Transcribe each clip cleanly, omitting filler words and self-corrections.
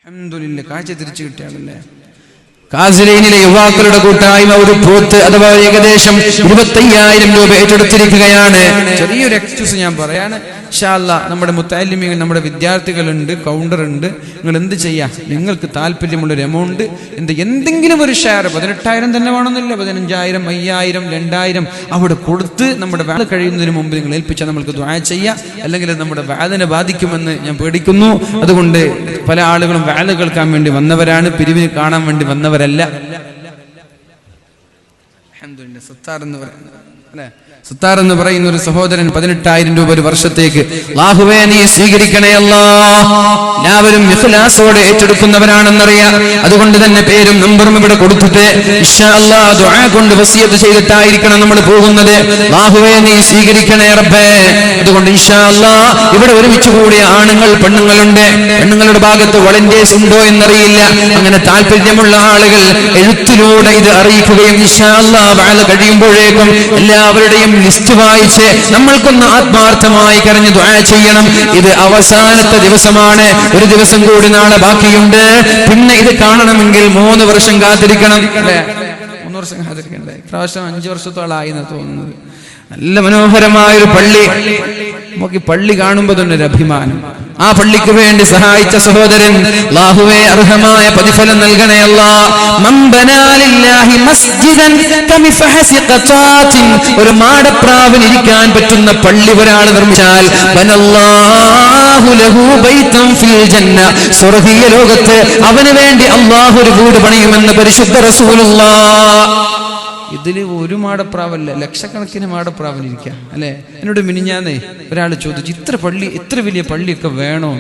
അൽഹംദുലില്ലാഹ് കാഴ്ച തിരിച്ചു കിട്ടിയാണല്ലേ. കാസിലൈനിലെ യുവാക്കളുടെ കൂട്ടായ്മ ഒരു പോത്ത് അഥവാ ഏകദേശം 25,000 രൂപ ഏറ്റെടുത്തിരിക്കുകയാണ്. ചെറിയൊരു എക്സ്ക്യൂസ് ഞാൻ പറയാണ്. ഇൻഷാ അല്ലാഹ് നമ്മുടെ മുത്തഅല്ലിമീങ്ങൾ, നമ്മുടെ വിദ്യാർത്ഥികളുണ്ട്, കൗണ്ടർ ഉണ്ട്. നിങ്ങൾ എന്ത് ചെയ്യാം, നിങ്ങൾക്ക് താല്പര്യമുള്ളൊരു എമൗണ്ട് എന്തെങ്കിലും ഒരു ഷെയർ, 18,000 തന്നെ വേണമെന്നില്ല, 15,000, 5,000, 2,000 അവിടെ കൊടുത്ത് നമ്മുടെ വാദ കഴിയുന്നതിന് മുമ്പ് നിങ്ങൾ ഏൽപ്പിച്ചാൽ നമ്മൾക്ക് ദുആ ചെയ്യാം. അല്ലെങ്കിൽ നമ്മുടെ വാദിനെ ബാധിക്കുമെന്ന് ഞാൻ പേടിക്കുന്നു. അതുകൊണ്ട് പല ആളുകളും വാദ കേൾക്കാൻ വേണ്ടി വന്നവരാണ്, പിരിവിന് കാണാൻ വേണ്ടി വന്നവരല്ല. അൽഹംദുലില്ലാഹ്. സത്താർ എന്ന് പറയുന്ന ഒരു സഹോദരൻ 18,000 രൂപ ഒരു വർഷത്തേക്ക് അല്ലാഹുവേ നീ സ്വീകരിക്കണേ അല്ലാഹ്. എല്ലാവരും ഇഖ്ലാസോടെ ഏറ്റെടുക്കുന്നവരാണെന്നറിയാം. അതുകൊണ്ട് തന്നെ പേരും നമ്പറും ഇവിടെ കൊടുത്തിട്ട് ഇൻഷാ അല്ലാഹ് ദുആ കൊണ്ട് വസിയത്ത് ചെയ്തിട്ടായിരിക്കണം നമ്മൾ പോകുന്നത്. അല്ലാഹുവേ നീ സ്വീകരിക്കണേ റബ്ബേ. അതുകൊണ്ട് ഇൻഷാ അല്ലാഹ് ഇവിടെ ഒരുമിച്ച് കൂടിയ ആണുങ്ങൾ പെണ്ണുങ്ങളുണ്ട്. പെണ്ണുങ്ങളുടെ ഭാഗത്ത് വളണ്ടിയേഴ്സ് ഉണ്ടോ എന്നറിയില്ല. അങ്ങനെ താല്പര്യമുള്ള ആളുകൾ എഴുത്തിലൂടെ ഇത് അറിയിക്കുകയും ഇൻഷാ അല്ലാഹ് വാഴ കഴിയുമ്പോഴേക്കും എല്ലാവരുടെയും ലിസ്റ്റ് വായിച്ച് നമ്മൾക്കൊന്ന് ആത്മാർത്ഥമായി കരഞ്ഞ് ദുആ ചെയ്യണം. ഇത് അവസാനത്തെ ദിവസമാണ്. ഒരു ദിവസം കൂടി നാളെ ബാക്കിയുണ്ട്. പിന്നെ ഇത് കാണണമെങ്കിൽ 3 വർഷം കാത്തിരിക്കണം. അല്ലേ, 3 വർഷം കാത്തിരിക്കണ്ടേ? ഇപ്രാവശ്യം 5 വർഷത്തോളായി എന്ന് തോന്നുന്നത്. നല്ല മനോഹരമായൊരു പള്ളി. നമുക്ക് ഈ പള്ളി കാണുമ്പോൾ തന്നെ ഒരു അഭിമാനം. ആ പള്ളിക്ക് വേണ്ടി സഹായിച്ച സഹോദരൻ അല്ലാഹുവേ അർഹമായ പ്രതിഫലം നൽകണേ അല്ലാഹ്. മൻ ബനാ ലില്ലാഹി മസ്ജിദൻ കമിഫഹസി ഖതാത്തിൻ, ഒരു മാടപ്രാവിന് ഇരിക്കാൻ പറ്റുന്ന പള്ളി ഒരാൾ നിർമ്മിച്ചാൽ ബനല്ലാഹു ലഹു ബൈതൻ ഫിൽ ജന്ന, സ്വർഗ്ഗീയ ലോകത്ത് അവന് വേണ്ടി അല്ലാഹു ഒരു വീട് പണിയുമെന്ന് പരിശുദ്ധ റസൂലുള്ളാഹ്. ഇതിൽ ഒരു മാടപ്രാവല്ല, ലക്ഷക്കണക്കിന് മാടപ്രാവിനിരിക്കാം അല്ലെ. എന്നോട് മിനിഞ്ഞാന്നേ ഒരാൾ ചോദിച്ചു, ഇത്ര വലിയ പള്ളിയൊക്കെ വേണോ?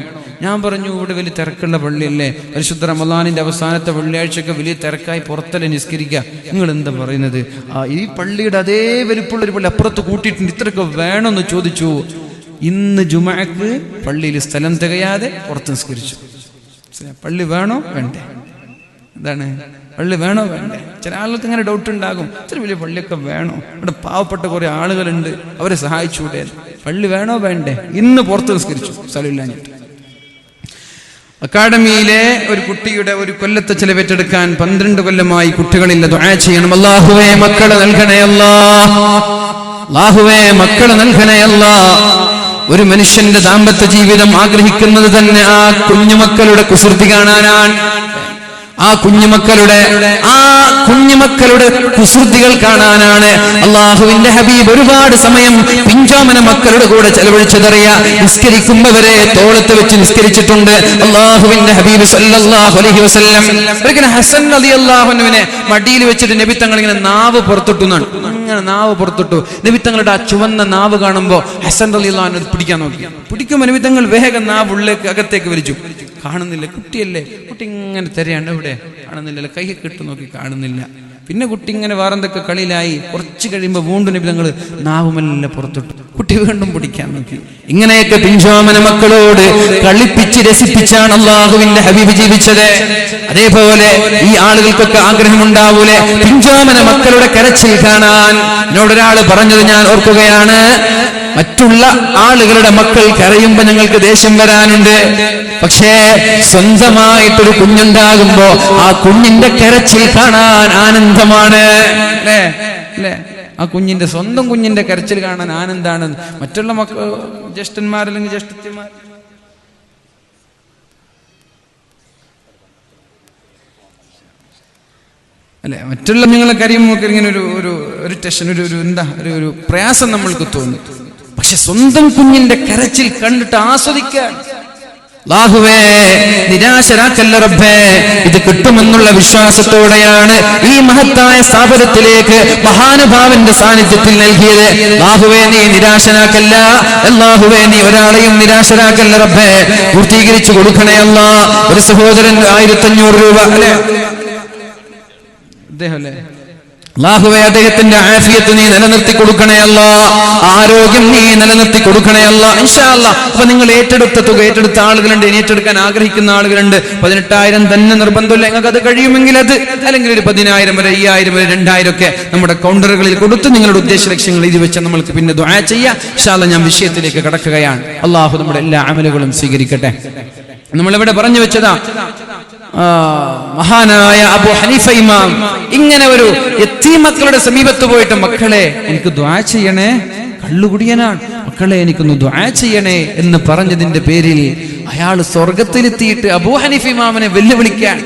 ഞാൻ പറഞ്ഞു, ഇവിടെ വലിയ തിരക്കുള്ള പള്ളിയല്ലേ, പരിശുദ്ധ റമളാനിന്റെ അവസാനത്തെ വെള്ളിയാഴ്ചയൊക്കെ വലിയ തിരക്കായി പുറത്തല്ലേ നിസ്കരിക്കുക. നിങ്ങൾ എന്താ പറയുന്നത്? ഈ പള്ളിയുടെ അതേ വലിപ്പമുള്ള ഒരു പള്ളി അപ്പുറത്ത് കൂട്ടിയിട്ടുണ്ട്, ഇത്രയൊക്കെ വേണമെന്ന് ചോദിച്ചു. ഇന്ന് ജുമഅക്ക് പള്ളിയിൽ സ്ഥലം തികയാതെ പുറത്ത് നിസ്കരിച്ചു. പള്ളി വേണോ വേണ്ടേ? എന്താണ് പള്ളി വേണോ വേണ്ടേ? ചില ആളുകൾക്ക് ഇങ്ങനെ ഡൗട്ട് ഉണ്ടാകും, ഇത്ര വലിയ പള്ളിയൊക്കെ വേണോ? ഇവിടെ പാവപ്പെട്ട കുറെ ആളുകളുണ്ട്, അവരെ സഹായിച്ചൂടെ? പള്ളി വേണോ വേണ്ടേ? ഇന്ന് പുറത്ത് നിസ്കരിച്ചു സ്ഥലമില്ലാഞ്ഞിട്ട്. അക്കാഡമിയിലെ ഒരു കുട്ടിയുടെ ഒരു കൊല്ലത്തെ ചിലവേറ്റെടുക്കാൻ 12 കൊല്ലമായി കുട്ടികളില്ല. ദുആ ചെയ്യണം. അല്ലാഹുവേ മക്കളെ നൽകണേ അല്ലാഹ്. അല്ലാഹുവേ മക്കളെ നൽകണേ അല്ലാഹ്. ഒരു മനുഷ്യന്റെ ദാമ്പത്യ ജീവിതം ആഗ്രഹിക്കുന്നത് തന്നെ ആ കുഞ്ഞുമക്കളുടെ കുസൃതി കാണാനാണ്. ആ കുഞ്ഞുമക്കളുടെ കുസൃതികൾ കാണാനാണ്. അള്ളാഹുവിന്റെ ഹബീബ് ഒരുപാട് സമയം പിഞ്ചോമന മക്കളുടെ കൂടെ ചെലവഴിച്ചതറിയാം. നിസ്കരിക്കുമ്പവരെ തോളത്ത് വെച്ച് നിസ്കരിച്ചിട്ടുണ്ട് അള്ളാഹുവിന്റെ ഹബീബ് സല്ലല്ലാഹു അലൈഹി വസല്ലം. ഒരിക്കലും ഹസൻ റളിയല്ലാഹു അൻഹുവിനെ മടിയിൽ വെച്ചിട്ട് നബി തങ്ങൾ ഇങ്ങനെ നാവ് പുറത്തിട്ടു. ഇങ്ങനെ നാവ് പുറത്തിട്ടു. നബി തങ്ങളുടെ ആ ചുവന്ന നാവ് കാണുമ്പോൾ ഹസൻ റളിയല്ലാഹു അൻഹു പിടിക്കാൻ നോക്കി. പിടിക്കുമ്പോൾ നബി തങ്ങൾ വേഗം നാവ് ഉള്ളിലേക്ക് അകത്തേക്ക് വലിച്ചു. കാണുന്നില്ല, കുട്ടിയല്ലേ, കുട്ടി ഇങ്ങനെ തിരയാണ്, ഇവിടെ കാണുന്നില്ല, കൈയൊക്കെ ഇട്ട് നോക്കി കാണുന്നില്ല. പിന്നെ കുട്ടി ഇങ്ങനെ വേറെന്തൊക്കെ കളിയിലായി. കുറച്ച് കഴിയുമ്പോൾ വീണ്ടും നബി തങ്ങൾ നാവുമെല്ലാം പുറത്തിട്ടു. കുട്ടി വീണ്ടും പിടിക്കാൻ നോക്കി. ഇങ്ങനെയൊക്കെ പിഞ്ചോമന മക്കളോട് കളിപ്പിച്ച് രസിപ്പിച്ചാണ് അള്ളാഹുവിന്റെ ഹബീബ് ജീവിച്ചത്. അതേപോലെ ഈ ആളുകൾക്കൊക്കെ ആഗ്രഹമുണ്ടാവൂലേ പിഞ്ചോമന മക്കളുടെ കരച്ചിൽ കാണാൻ. എന്നോടൊരാൾ പറഞ്ഞത് ഞാൻ ഓർക്കുകയാണ്, മറ്റുള്ള ആളുകളുടെ മക്കൾ കരയുമ്പോ ഞങ്ങൾക്ക് ദേഷ്യം വരാനുണ്ട്, പക്ഷേ സ്വന്തമായിട്ടൊരു കുഞ്ഞുണ്ടാകുമ്പോ ആ കുഞ്ഞിന്റെ കരച്ചിൽ കാണാൻ ആനന്ദമാണ്. അല്ലേ അല്ലേ? ആ കുഞ്ഞിന്റെ സ്വന്തം കുഞ്ഞിന്റെ കരച്ചിൽ കാണാൻ ആനന്ദാണ്. മറ്റുള്ള മക്കൾ ജ്യേഷ്ഠന്മാരല്ലെങ്കിൽ ജ്യേഷ്ഠത്തിമാർ അല്ലെ, മറ്റുള്ള നിങ്ങളെ കരയുമ്പോൾ ഇങ്ങനെ ഒരു ടെൻഷൻ, ഒരു പ്രയാസം നമ്മൾക്ക് തോന്നും. പക്ഷെ സ്വന്തം കുഞ്ഞിന്റെ കരച്ചിൽ കണ്ടിട്ട് ആസ്വദിക്കാൻ അല്ലാഹുവേ നിരാശരാക്കല്ല റബ്ബേ. ഇത് കിട്ടുമെന്നുള്ള വിശ്വാസത്തോടെയാണ് ഈ മഹത്തായ സ്ഥാപനത്തിലേക്ക് മഹാനുഭാവന്റെ സാന്നിധ്യത്തിൽ നൽകിയത്. അല്ലാഹുവേ നീ നിരാശരാക്കല്ല. അല്ലാഹുവേ നീ ഒരാളെയും നിരാശരാക്കല്ല റബ്ബേ. പൂർത്തീകരിച്ചു കൊടുക്കണേ അല്ലാഹ്. ഒരു സഹോദരൻ 1500 രൂപ അല്ലെ അദ്ദേഹം അല്ലേ, അല്ലാഹുവേ അദ്ദേഹത്തിന്റെ ആഫിയത്ത് നീ നിലനിർത്തി കൊടുക്കണേ അല്ലാഹ്. ആരോഗ്യം നീ നിലനിർത്തി കൊടുക്കണേ അല്ലാഹ്. ഇൻഷാ അല്ലാഹ്. അപ്പൊ നിങ്ങൾ ഏറ്റെടുത്ത ആളുകളുണ്ട്, ഇനി ഏറ്റെടുക്കാൻ ആഗ്രഹിക്കുന്ന ആളുകളുണ്ട്. 18,000 തന്നെ നിർബന്ധമില്ല. നിങ്ങൾക്ക് അത് കഴിയുമെങ്കിൽ അത്, അല്ലെങ്കിൽ ഒരു 10,000 വരെ, 5,000 വരെ, 2,000 ഒക്കെ നമ്മുടെ കൗണ്ടറുകളിൽ കൊടുത്ത് നിങ്ങളുടെ ഉദ്ദേശ ലക്ഷ്യങ്ങൾ ഇത് വെച്ച് നമ്മൾക്ക് പിന്നെ ദുആ ചെയ്യാം. ഇൻഷാ അല്ലാഹ് ഞാൻ വിഷയത്തിലേക്ക് കടക്കുകയാണ്. അല്ലാഹു നമ്മുടെ എല്ലാ അമലുകളും സ്വീകരിക്കട്ടെ. നമ്മളിവിടെ പറഞ്ഞു വെച്ചതാ മഹാനായ അബൂ ഹനീഫ ഇമാം ഇങ്ങനെ ഒരു യതീം മക്കളുടെ സമീപത്ത് പോയിട്ട് മക്കളെ എനിക്ക് ദുആ ചെയ്യണേ, കള്ളുകുടിയനാണ്, മക്കളെ എനിക്കൊന്ന് ദുആ ചെയ്യണേ എന്ന് പറഞ്ഞതിന്റെ പേരിൽ അയാൾ സ്വർഗത്തിലെത്തിയിട്ട് അബൂ ഹനീഫ ഇമാമിനെ വെല്ലുവിളിക്കാൻ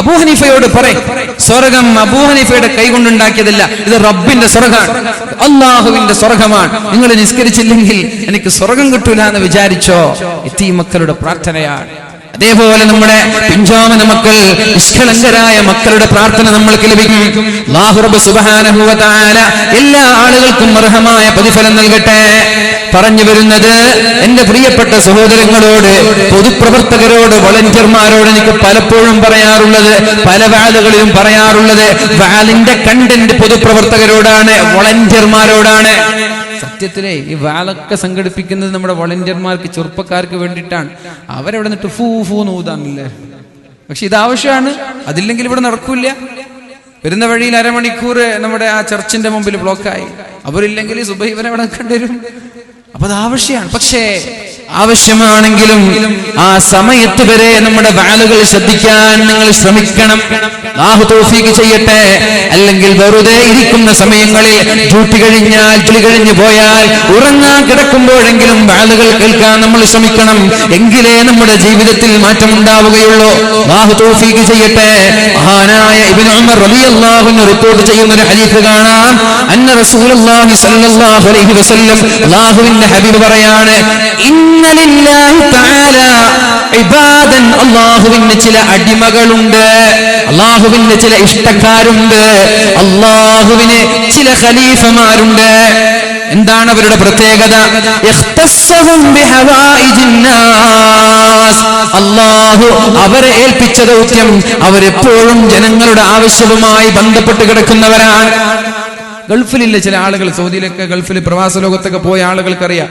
അബൂ ഹനീഫയോട് പറയും, സ്വർഗം അബൂ ഹനീഫയുടെ കൈ കൊണ്ടുണ്ടാക്കിയതല്ല, ഇത് റബ്ബിന്റെ സ്വർഗമാണ്, അള്ളാഹുവിന്റെ സ്വർഗമാണ്. നിങ്ങൾ നിസ്കരിച്ചില്ലെങ്കിൽ എനിക്ക് സ്വർഗം കിട്ടൂല എന്ന് വിചാരിച്ചോ? യതീം മക്കളുടെ പ്രാർത്ഥനയാണ്. അതേപോലെ നമ്മുടെ പിഞ്ചോമന മക്കൾ, നിഷ്കളങ്കരായ മക്കളുടെ പ്രാർത്ഥന നമ്മൾക്ക് ലഭിക്കും. അല്ലാഹു റബ്ബ് സുബ്ഹാനഹു വ തആല എല്ലാ ആളുകൾക്കും അർഹമായ പ്രതിഫലം നൽകട്ടെ. പറഞ്ഞു വരുന്നത്, എന്റെ പ്രിയപ്പെട്ട സഹോദരങ്ങളോട്, പൊതുപ്രവർത്തകരോട്, വളണ്ടിയർമാരോട് എനിക്ക് പലപ്പോഴും പറയാറുള്ളത്, പല വാലുകളിലും പറയാറുള്ളത്, വാലിന്റെ കണ്ടന്റ് പൊതുപ്രവർത്തകരോടാണ്, വളണ്ടിയർമാരോടാണ്. സത്യത്തിലെ ഈ വാലൊക്കെ സംഘടിപ്പിക്കുന്നത് നമ്മുടെ വളണ്ടിയർമാർക്ക്, ചെറുപ്പക്കാർക്ക് വേണ്ടിയിട്ടാണ്. അവരവിടെ നിന്നിട്ട് ഫൂ ഫൂ നൂതാന്നില്ലേ, പക്ഷെ ഇത് ആവശ്യമാണ്, അതില്ലെങ്കിൽ ഇവിടെ നടക്കൂല. വരുന്ന വഴിയിൽ അരമണിക്കൂർ നമ്മുടെ ആ ചർച്ചിന്റെ മുമ്പിൽ ബ്ലോക്കായി, അവരില്ലെങ്കിൽ സുബഹി വരെ അവിടെ കണ്ടുവരും. അപ്പൊ അത് ആവശ്യമാണ്. പക്ഷേ ആവശ്യമാണെങ്കിലും ആ സമയത്ത് വരെ നമ്മുടെ വാലുകൾ ശ്രദ്ധിക്കാൻ നിങ്ങൾ ശ്രമിക്കണം. അല്ലാഹു തൗഫീഖ് ചെയ്യട്ടെ. അല്ലെങ്കിൽ വെറുതെ ഇരിക്കുന്ന സമയങ്ങളിൽ ഡ്യൂട്ടി കഴിഞ്ഞാൽ, ജോലി കഴിഞ്ഞു പോയാൽ, ഉറങ്ങാൻ കിടക്കുമ്പോഴെങ്കിലും വാലുകൾ കേൾക്കാൻ നമ്മൾ ശ്രമിക്കണം. എങ്കിലേ നമ്മുടെ ജീവിതത്തിൽ മാറ്റം ഉണ്ടാവുകയുള്ളൂ. അല്ലാഹു തൗഫീഖ് ചെയ്യട്ടെ. മഹാനായ ഇബ്നു ഉമർ റളിയല്ലാഹു അൻഹു റിപ്പോർട്ട് ചെയ്യുന്ന ഒരു ഹദീസ് കാണാം. അന്ന റസൂലുള്ളാഹി സ്വല്ലല്ലാഹു അലൈഹി വസല്ലം, അല്ലാഹുവിന്റെ ഹബീബ് പറയാണ്, ഇന്നലില്ലാഹി തആല ഇബാദൻ, അല്ലാഹുവിന് ചില അടിമകളുണ്ട്, അല്ലാഹുവിന് ചില ഇഷ്ടക്കാരുണ്ട്, അല്ലാഹുവിന് ചില ഖലീഫമാരുണ്ട്. എന്താണ് അവരുടെ പ്രത്യേകത? ഇഖ്തസ്സഹും ബിഹവായിജിൻ നാസ്, അല്ലാഹു അവരെ ഏൽപ്പിച്ച ദൗത്യം അവരെപ്പോഴും ജനങ്ങളുടെ ആവശ്യവുമായി ബന്ധപ്പെട്ട് കിടക്കുന്നവരാണ്. ഗൾഫിലില്ല ചില ആളുകൾ, സൗദിയിലൊക്കെ, ഗൾഫിൽ പ്രവാസ ലോകത്തൊക്കെ പോയ ആളുകൾക്കറിയാം,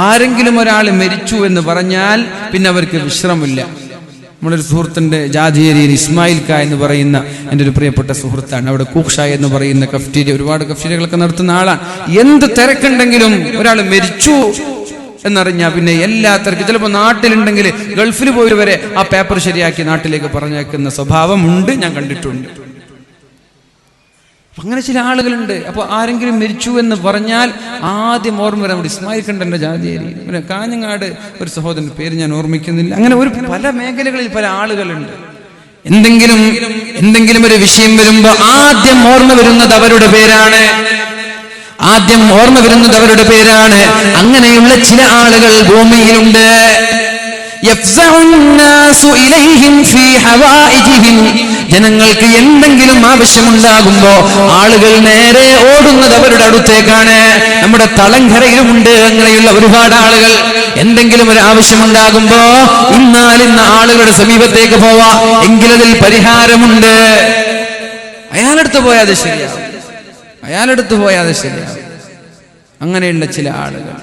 ആരെങ്കിലും ഒരാൾ മരിച്ചു എന്ന് പറഞ്ഞാൽ പിന്നെ അവർക്ക് വിശ്രമില്ല. നമ്മളൊരു സുഹൃത്തിന്റെ ജാതിയേരിയിൽ ഇസ്മായിൽ ക എന്ന് പറയുന്ന എൻ്റെ ഒരു പ്രിയപ്പെട്ട സുഹൃത്താണ്. അവിടെ കൂക്ഷ എന്ന് പറയുന്ന കഫ്റ്റീരിയ, ഒരുപാട് കഫ്റ്റീരിയകളൊക്കെ നടത്തുന്ന ആളാണ്. എന്ത് തിരക്കുണ്ടെങ്കിലും ഒരാൾ മരിച്ചു എന്നറിഞ്ഞാൽ പിന്നെ എല്ലാ തിരക്കും, ചിലപ്പോൾ നാട്ടിലുണ്ടെങ്കിൽ ഗൾഫിൽ പോയവരെ ആ പേപ്പർ ശരിയാക്കി നാട്ടിലേക്ക് പറഞ്ഞേക്കുന്ന സ്വഭാവം ഉണ്ട്, ഞാൻ കണ്ടിട്ടുണ്ട്. അങ്ങനെ ചില ആളുകളുണ്ട്. അപ്പൊ ആരെങ്കിലും മരിച്ചു എന്ന് പറഞ്ഞാൽ ആദ്യം ഓർമ്മ വരാൻ വേണ്ടി ഇസ്മായിൽ കണ്ടന്റെ ജാതിയേരി, പിന്നെ കാഞ്ഞങ്ങാട് ഒരു സഹോദരൻ, പേര് ഞാൻ ഓർമ്മിക്കുന്നില്ല. അങ്ങനെ ഒരു പല മേഖലകളിൽ പല ആളുകളുണ്ട്. എന്തെങ്കിലും ഒരു വിഷയം വരുമ്പോ ആദ്യം ഓർമ്മ വരുന്നത് അവരുടെ പേരാണ്, ആദ്യം ഓർമ്മ വരുന്നത് അവരുടെ പേരാണ്. അങ്ങനെയുള്ള ചില ആളുകൾ ഭൂമിയിലുണ്ട്. ജനങ്ങൾക്ക് എന്തെങ്കിലും ആവശ്യമുണ്ടാകുമ്പോ ആളുകൾ നേരെ ഓടുന്നത് അവരുടെ അടുത്തേക്കാണ്. നമ്മുടെ തളങ്കരയിലുമുണ്ട് അങ്ങനെയുള്ള ഒരുപാട് ആളുകൾ. എന്തെങ്കിലും ഒരു ആവശ്യമുണ്ടാകുമ്പോ ഇന്നാലിന്ന ആളുകളുടെ സമീപത്തേക്ക് പോവാ, എങ്കിലതിൽ പരിഹാരമുണ്ട്. അയാളെടുത്ത് പോയാൽ ശരിയാവും, അയാളെടുത്ത് പോയാൽ ശരിയാവും. അങ്ങനെയുള്ള ചില ആളുകൾ,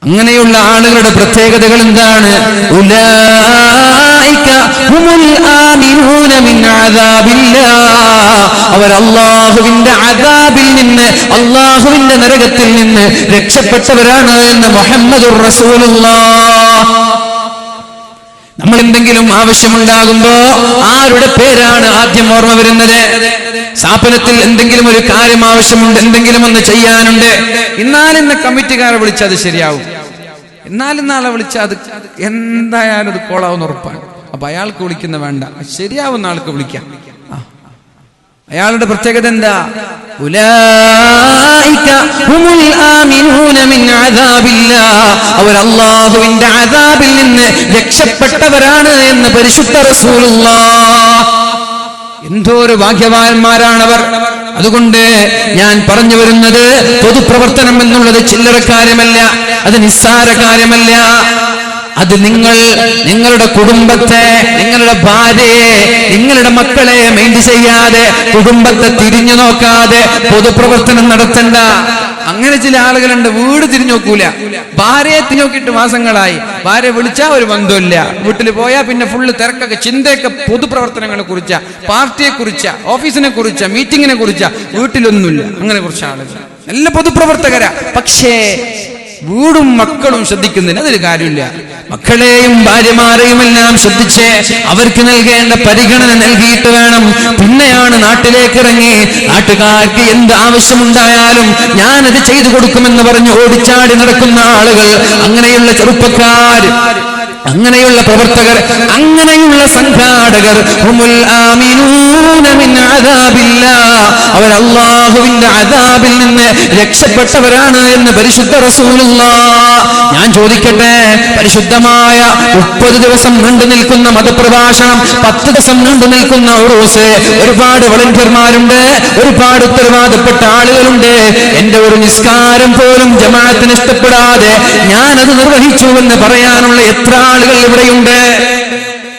അങ്ങനെയുള്ള ആളുകളുടെ പ്രത്യേകതകൾ എന്താണ്? ഉലൈക ഹുമുൽ ആമിനൂന മിൻ അദാബില്ലാഹ്, അവർ അല്ലാഹുവിന്റെ അദാബിൽ നിന്ന്, അല്ലാഹുവിന്റെ നരകത്തിൽ നിന്ന് രക്ഷപ്പെട്ടവരാണ് എന്ന് മുഹമ്മദുർ റസൂലുള്ളാഹ്. നമ്മൾ എന്തെങ്കിലും ആവശ്യമുണ്ടാകുമ്പോ ആരുടെ പേരാണ് ആദ്യം ഓർമ്മ വരുന്നത്? സ്ഥാപനത്തിൽ എന്തെങ്കിലും ഒരു കാര്യം ആവശ്യമുണ്ട്, എന്തെങ്കിലും ഒന്ന് ചെയ്യാനുണ്ട്, ഇന്നാലിന്ന കമ്മിറ്റിക്കാരെ വിളിച്ചാൽ അത് ശരിയാവും, ഇന്നാലിന്നാളെ വിളിച്ചാൽ അത് എന്തായാലും അത് കോളാവുന്ന ഉറപ്പാണ്. അപ്പൊ അയാൾക്ക് വിളിക്കുന്ന വേണ്ട, ശരിയാവുന്ന ആൾക്ക് വിളിക്കാം. അയാളുടെ പ്രത്യേകത എന്താ? ഉലൈക ഹുമുൽ ആമിനൂന മിൻ അദാബില്ലാഹ്, അവർ അല്ലാഹുവിന്റെ അദാബിൽ നിന്ന് രക്ഷപ്പെട്ടവരാണ് എന്ന് പരിശുദ്ധ റസൂലുള്ളാഹ്. എന്തോരു ഭാഗ്യവാന്മാരാണവർ. അതുകൊണ്ട് ഞാൻ പറഞ്ഞു വരുന്നത്, പൊതുപ്രവർത്തനം എന്നുള്ളത് ചില്ലറ കാര്യമല്ല, അത് നിസ്സാര കാര്യമല്ല. അത് നിങ്ങളുടെ കുടുംബത്തെ, നിങ്ങളുടെ ഭാര്യയെ, നിങ്ങളുടെ മക്കളെ മൈൻഡ് ചെയ്യാതെ, കുടുംബത്തെ തിരിഞ്ഞു നോക്കാതെ പൊതുപ്രവർത്തനം നടത്തണ്ട. അങ്ങനെ ചില ആളുകളുണ്ട്, വീട് തിരിഞ്ഞു നോക്കൂല, ഭാര്യയെ തിരിഞ്ഞു നോക്കിയിട്ട് മാസങ്ങളായി. ഭാര്യ വിളിച്ചാൽ ഒരു ബന്ധമില്ല, വീട്ടിൽ പോയാൽ പിന്നെ ഫുള്ള് തിരക്കൊക്കെ, ചിന്തയൊക്കെ പൊതുപ്രവർത്തനങ്ങളെ കുറിച്ച, പാർട്ടിയെ കുറിച്ച, ഓഫീസിനെ കുറിച്ച, മീറ്റിങ്ങിനെ കുറിച്ച, വീട്ടിലൊന്നുമില്ല. അങ്ങനെ കുറച്ച് ആളുകൾ നല്ല പൊതുപ്രവർത്തകരാ, പക്ഷേ വീടും മക്കളും ശ്രദ്ധിക്കുന്നില്ല. അതൊരു കാര്യമില്ല. മക്കളെയും ഭാര്യമാരെയും എല്ലാം ശ്രദ്ധിച്ച് അവർക്ക് നൽകേണ്ട പരിഗണന നൽകിയിട്ട് വേണം പിന്നെയാണ് നാട്ടിലേക്ക് ഇറങ്ങി നാട്ടുകാർക്ക് എന്ത് ആവശ്യമുണ്ടായാലും ഞാനത് ചെയ്തു കൊടുക്കുമെന്ന് പറഞ്ഞ് ഓടിച്ചാടി നടക്കുന്ന ആളുകൾ, അങ്ങനെയുള്ള ചെറുപ്പക്കാർ, അങ്ങനെയുള്ള പ്രവർത്തകർ, അങ്ങനെയുള്ള സംഘാടകർ ഹുമുൽ ആമിനൂന മിൻ അദാബില്ലാഹ്, അവർ അല്ലാഹുവിന്റെ അദാബിൽ നിന്ന് രക്ഷപ്പെട്ടവരാണ് എന്ന് പരിശുദ്ധ റസൂലുള്ളാഹ്. ഞാൻ ചോദിക്കട്ടെ, പരിശുദ്ധമായ 30 ദിവസം നീണ്ടു നിൽക്കുന്ന മതപ്രഭാഷണം, 10 ദിവസം നീണ്ടു നിൽക്കുന്ന ഉറൂസ്, ഒരുപാട് വളണ്ടിയർമാരുണ്ട്, ഒരുപാട് ഉത്തരവാദപ്പെട്ട ആളുകളുണ്ട്. എന്റെ ഒരു നിസ്കാരം പോലും ജമാഅത്തിന് ഇഷ്ടപ്പെടാതെ ഞാനത് നിർവഹിച്ചു എന്ന് പറയാനുള്ള എത്ര ആളുകൾ ഇവിടെയുണ്ട്?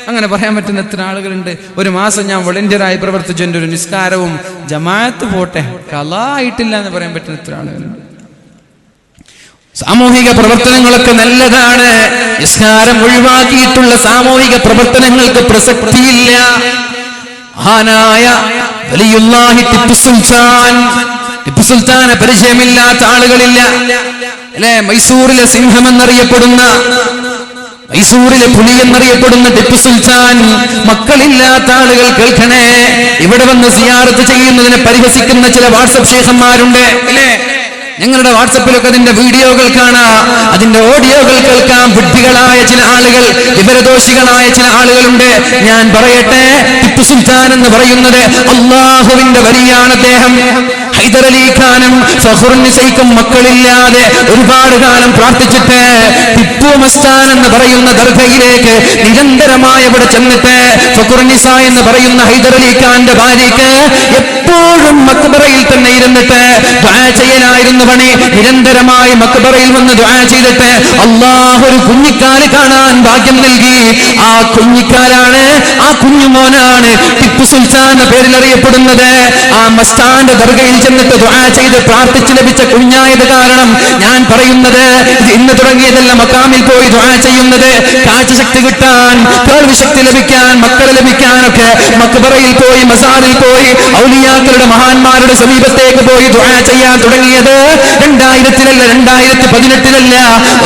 അങ്ങനെ പറയാൻ പറ്റുന്ന എത്ര ആളുകളുണ്ട്? ഒരു മാസം ഞാൻ വളണ്ടിയറായി പ്രവർത്തിച്ചു, എൻ്റെ ഒരു നിസ്കാരവും ജമാഅത്ത് പോട്ടെ കളായിട്ടില്ല എന്ന് പറയാൻ പറ്റുന്ന എത്ര ആളുകളുണ്ട്? സാമൂഹിക പ്രവർത്തനങ്ങളൊക്കെ നല്ലതാണ്. നിസ്കാരം ഒഴിവാക്കിയിട്ടുള്ള സാമൂഹിക പ്രവർത്തനങ്ങൾക്ക് പ്രസക്തിയില്ല. മഹാനായ വലിയുല്ലാഹി ടിപ്പു സുൽത്താനെ പരിചയമില്ലാത്ത ആളുകളില്ല അല്ലെ? മൈസൂരിലെ സിംഹം എന്നറിയപ്പെടുന്ന, മൈസൂരിലെ പുലി എന്നറിയപ്പെടുന്ന ടിപ്പു സുൽത്താൻ, മക്കളില്ലാത്ത ആളുകൾ കേൾക്കണേ, ഇവിടെ വന്ന് സിയാറത്ത് ചെയ്യുന്നതിനെ പരിഹസിക്കുന്ന ചില വാട്സപ്പ് ശേഖന്മാരുണ്ട് അല്ലേ? ഞങ്ങളുടെ വാട്സപ്പിലൊക്കെ അതിന്റെ വീഡിയോകൾ കാണാം, അതിന്റെ ഓഡിയോകൾ കേൾക്കാം. വിഡ്ഢികളായ ചില ആളുകൾ, വിവരദോഷികളായ ചില ആളുകളുണ്ട്. ഞാൻ പറയട്ടെ, ടിപ്പു സുൽത്താൻ എന്ന് പറയുന്നത് അള്ളാഹുവിന്റെ വലിയാണ് അദ്ദേഹം. ഹൈദർ അലി ഖാനും ഫഖറുന്നിസയ്ക്കും മക്കളില്ലാതെ ഒരുപാട് കാലം പ്രാർത്ഥിച്ചിട്ട് ടിപ്പു മസ്താൻ എന്ന് പറയുന്ന ദർഗയിലേക്ക് നിരന്തരമായി അവിടെ ചെന്നിട്ട് ഫഖറുന്നിസ എന്ന് പറയുന്ന ഹൈദർ അലി ഖാന്റെ ഭാര്യയ്ക്ക് എപ്പോഴും മക്ബറയിൽ തന്നെ ഇരുന്നിട്ട് ദുആ ചെയ്യലായിരുന്നു പണി. നിരന്തരമായി മക്ബറയിൽ വന്ന് ദുആ ചെയ്തിട്ട് അല്ലാഹു ഒരു കുഞ്ഞിക്കാല് കാണാൻ ഭാഗ്യം നൽകി. ആ കുഞ്ഞിക്കാലാണ്, ആ കുഞ്ഞുമോനാണ് ടിപ്പു സുൽത്താൻ എന്ന പേരിൽ അറിയപ്പെടുന്നത്. ആ മസ്താന്റെ ദർഗയിൽ ചെന്നിട്ട് ദുആ ചെയ്ത് പ്രാർത്ഥിച്ച് ലഭിച്ച കുഞ്ഞായത് കാരണം ഞാൻ പറയുന്നത്, ഇന്ന് തുടങ്ങിയതല്ല, മക്കാമിൽ പോയി ദുആ ചെയ്യുന്നത് കാഴ്ചശക്തി കിട്ടാൻ, കേൾവി ശക്തി ലഭിക്കാൻ, മക്കളെ ലഭിക്കാനൊക്കെ മക്ബറയിൽ പോയി, മസാറിൽ പോയി, ഔലിയാക്കളുടെ മഹാന്മാരുടെ സമീപത്തേക്ക് പോയി ദുആ ചെയ്യാൻ തുടങ്ങിയത് 2000-ലല്ല, 2018-ലല്ല,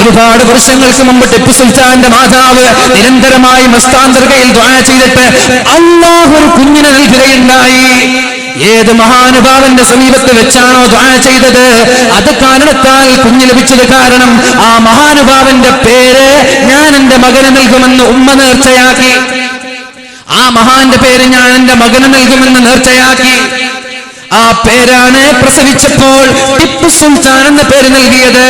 ഒരുപാട് വർഷങ്ങൾക്ക് മുമ്പ് ടിപ്പു സുൽത്താന്റെ മാതാവ് നിരന്തരമായി മസ്താൻ ദർഗയിൽ ദുആ ചെയ്തിട്ട് അല്ലാഹു ഒരു കുഞ്ഞിനെ നൽകുകയുണ്ടായി. ഏത് മഹാനുഭാവന്റെ സമീപത്ത് വെച്ചാണോ ദുആ ചെയ്തത്, അത് കാരണത്താൽ കുഞ്ഞ് ലഭിച്ചത് കാരണം ആ മഹാനുഭാവന്റെ പേര് ഞാൻ എന്റെ മകന് നൽകുമെന്ന് ഉമ്മ നേർച്ചയാക്കി. ആ മഹാന്റെ പേര് ഞാൻ എന്റെ മകന് നൽകുമെന്ന് നേർച്ചയാക്കി. ആ പേരാണ് പ്രസവിച്ചപ്പോൾ ടിപ്പു സുൽത്താൻ എന്ന പേര് നൽകിയത്.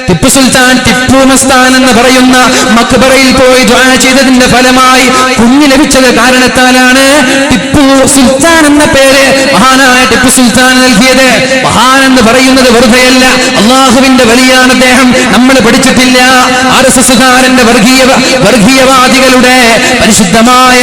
ടിപ്പു സുൽത്താൻ ടിപ്പു മസ്താൻ എന്ന് പറയുന്ന മക്ബറയിൽ പോയി ദുആ ചെയ്തതിന്റെ ഫലമായി കുഞ്ഞ് ലഭിച്ചത് കാരണത്താലാണ് ടിപ്പു സുൽത്താൻ എന്ന പേര് മഹാനായ ടിപ്പു സുൽത്താൻ നൽകിയത്. മഹാൻ എന്ന് പറയുന്നത് വെറുതെയല്ല, അള്ളാഹുവിന്റെ വലിയാണ് അദ്ദേഹം. നമ്മൾ പഠിച്ചിട്ടില്ല RSSകാരന്റെ വർഗീയവാദികളുടെ പരിശുദ്ധമായ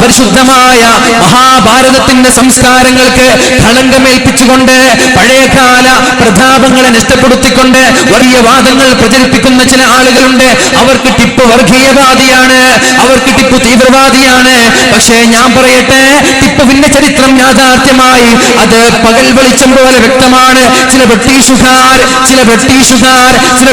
പരിശുദ്ധമായ മഹാഭാരതത്തിന്റെ സംസ്കാരങ്ങൾക്ക് കളങ്കമേൽപ്പിച്ചുകൊണ്ട് പഴയകാല പ്രതാപങ്ങളെ നഷ്ടപ്പെടുത്തിക്കൊണ്ട് വർഗീയവാദങ്ങൾ പ്രചരിപ്പിക്കുന്ന ചില ആളുകളുണ്ട്. അവർക്ക് ടിപ്പു വർഗീയവാദിയാണ്, അവർക്ക് ടിപ്പു തീവ്രവാദിയാണ്. പക്ഷേ ഞാൻ പറയട്ടെ, ടിപ്പുവിന്റെ ചരിത്രം യാഥാർത്ഥ്യമായി അത് പകൽ വെളിച്ചം പോലെ വ്യക്തമാണ്. ചില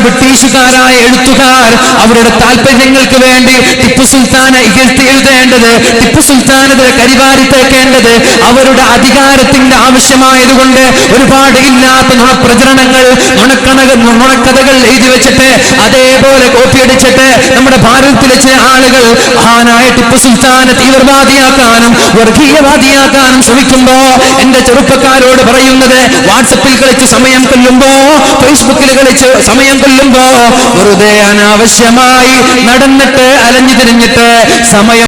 ബ്രിട്ടീഷുകാരായ എഴുത്തുകാർ അവരുടെ താല്പര്യങ്ങൾക്ക് വേണ്ടി ടിപ്പു സുൽത്താനെ ഇകഴ്ത്തി എഴുതേണ്ടത്, ടിപ്പു സുൽത്താനെതിരെ കരിവാരി തേക്കേണ്ടത് അവരുടെ അധികാരത്തിന്റെ ആവശ്യമായതുകൊണ്ട് ഒരുപാട് ഇല്ലാത്ത നുണപ്രചരണങ്ങൾ, നുണക്കഥകൾ എഴുതി വെച്ചിട്ട് അതേപോലെ കോപ്പിയടിച്ചിട്ട് നമ്മുടെ ഭാരതത്തിലെ ചില ആളുകൾ മഹാനായ ടിപ്പു സുൽത്താനെ തീവ്രവാദിയാക്കാനും വർഗീയവാദിയാക്കാനും ശ്രമിക്കുമ്പോ എന്റെ ചെറുപ്പക്കാരോട് പറയുന്നത്, വാട്സപ്പിൽ കളിച്ച് സമയം കൊല്ലുമ്പോ, ഫേസ്ബുക്കിൽ കളിച്ച് സമയം കൊല്ലുമ്പോ, വെറുതെ അനാവശ്യമായി നടന്നിട്ട് അലഞ്ഞു തിരിഞ്ഞിട്ട് സമയം